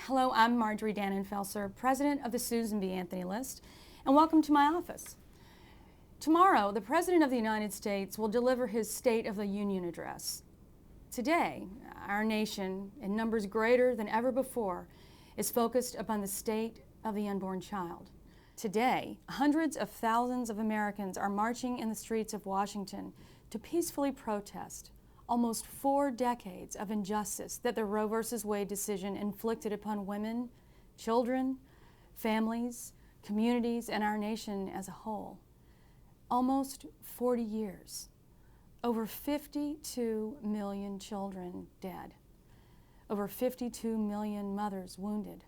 Hello, I'm Marjorie Dannenfelser, president of the Susan B. Anthony List, and welcome to my office. Tomorrow, the President of the United States will deliver his State of the Union address. Today, our nation, in numbers greater than ever before, is focused upon the state of the unborn child. Today, hundreds of thousands of Americans are marching in the streets of Washington to peacefully protest almost 4 decades of injustice that the Roe v. Wade decision inflicted upon women, children, families, communities, and our nation as a whole. Almost 40 years. Over 52 million children dead. Over 52 million mothers wounded.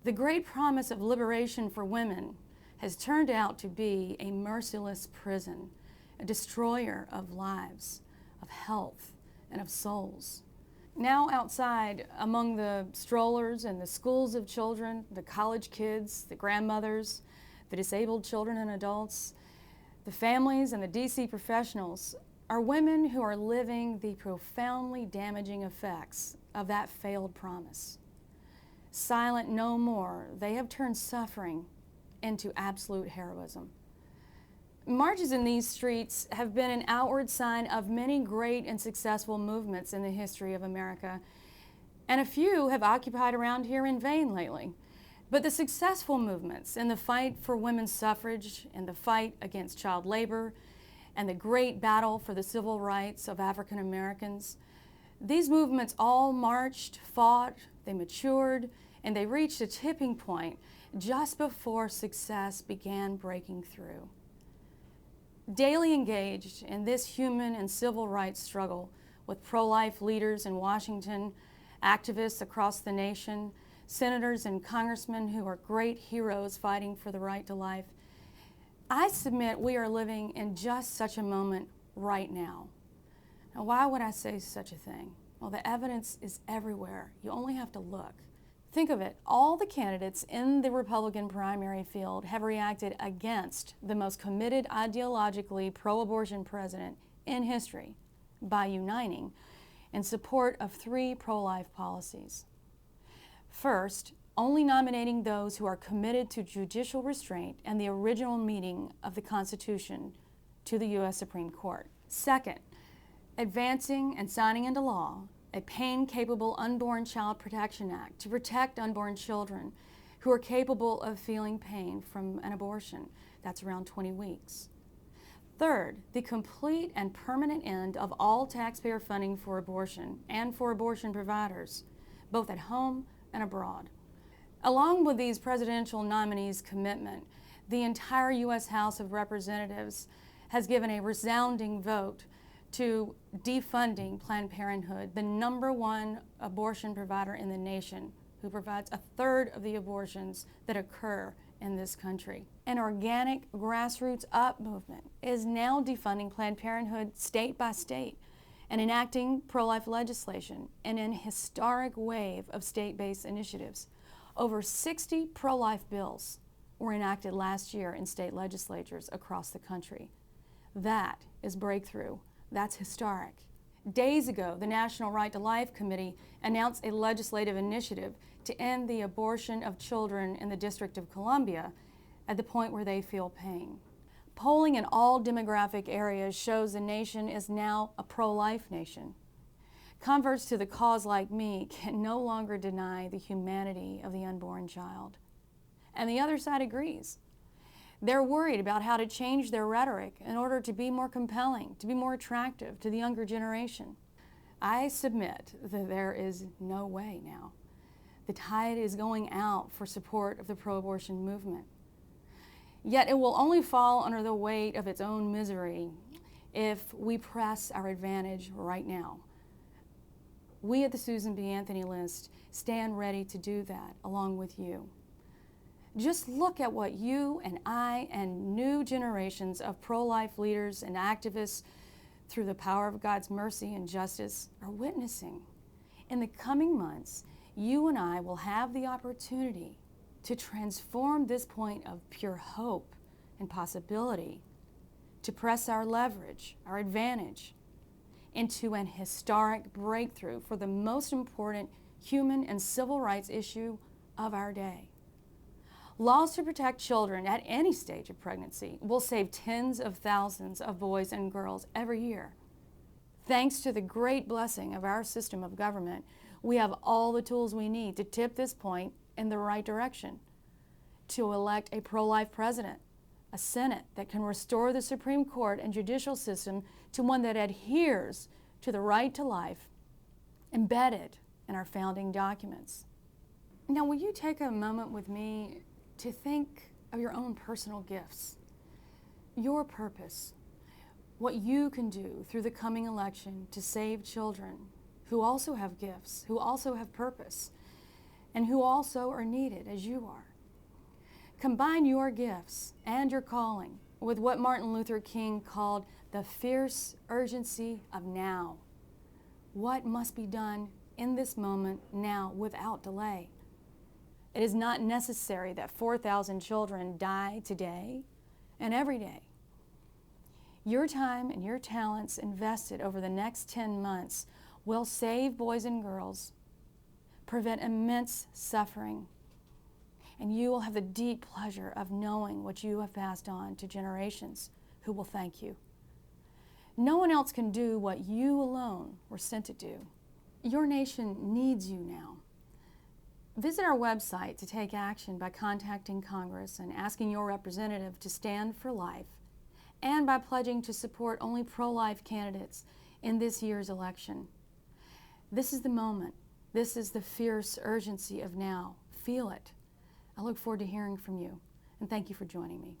The great promise of liberation for women has turned out to be a merciless prison, a destroyer of lives, of health, and of souls. Now outside, among the strollers and the schools of children, the college kids, the grandmothers, the disabled children and adults, the families and the DC professionals are women who are living the profoundly damaging effects of that failed promise. Silent no more, they have turned suffering into absolute heroism. Marches in these streets have been an outward sign of many great and successful movements in the history of America, and a few have occupied around here in vain lately. But the successful movements in the fight for women's suffrage, and the fight against child labor, and the great battle for the civil rights of African Americans, these movements all marched, fought, they matured, and they reached a tipping point just before success began breaking through. Daily engaged in this human and civil rights struggle with pro-life leaders in Washington, activists across the nation, senators and congressmen who are great heroes fighting for the right to life, I submit we are living in just such a moment right now. Now, why would I say such a thing? Well, the evidence is everywhere. You only have to look. Think of it, all the candidates in the Republican primary field have reacted against the most committed ideologically pro-abortion president in history by uniting in support of 3 pro-life policies. First, only nominating those who are committed to judicial restraint and the original meaning of the Constitution to the U.S. Supreme Court. Second, advancing and signing into law a pain-capable Unborn Child Protection Act to protect unborn children who are capable of feeling pain from an abortion. That's around 20 weeks. Third, the complete and permanent end of all taxpayer funding for abortion and for abortion providers, both at home and abroad. Along with these presidential nominees' commitment, the entire U.S. House of Representatives has given a resounding vote to defunding Planned Parenthood, the #1 abortion provider in the nation, who provides 1/3 of the abortions that occur in this country. An organic grassroots up movement is now defunding Planned Parenthood state by state and enacting pro-life legislation in an historic wave of state-based initiatives. Over 60 pro-life bills were enacted last year in state legislatures across the country. That is breakthrough. That's historic. Days ago, the National Right to Life Committee announced a legislative initiative to end the abortion of children in the District of Columbia at the point where they feel pain. Polling in all demographic areas shows the nation is now a pro-life nation. Converts to the cause like me can no longer deny the humanity of the unborn child. And the other side agrees. They're worried about how to change their rhetoric in order to be more compelling, to be more attractive to the younger generation. I submit that there is no way now. The tide is going out for support of the pro-abortion movement. Yet it will only fall under the weight of its own misery if we press our advantage right now. We at the Susan B. Anthony List stand ready to do that along with you. Just look at what you and I and new generations of pro-life leaders and activists, through the power of God's mercy and justice, are witnessing. In the coming months, you and I will have the opportunity to transform this point of pure hope and possibility, to press our leverage, our advantage, into an historic breakthrough for the most important human and civil rights issue of our day. Laws to protect children at any stage of pregnancy will save tens of thousands of boys and girls every year. Thanks to the great blessing of our system of government, we have all the tools we need to tip this point in the right direction, to elect a pro-life president, a Senate that can restore the Supreme Court and judicial system to one that adheres to the right to life embedded in our founding documents. Now, will you take a moment with me to think of your own personal gifts, your purpose, what you can do through the coming election to save children who also have gifts, who also have purpose, and who also are needed as you are. Combine your gifts and your calling with what Martin Luther King called the fierce urgency of now. What must be done in this moment now without delay? It is not necessary that 4,000 children die today and every day. Your time and your talents invested over the next 10 months will save boys and girls, prevent immense suffering, and you will have the deep pleasure of knowing what you have passed on to generations who will thank you. No one else can do what you alone were sent to do. Your nation needs you now. Visit our website to take action by contacting Congress and asking your representative to stand for life, and by pledging to support only pro-life candidates in this year's election. This is the moment. This is the fierce urgency of now. Feel it. I look forward to hearing from you, and thank you for joining me.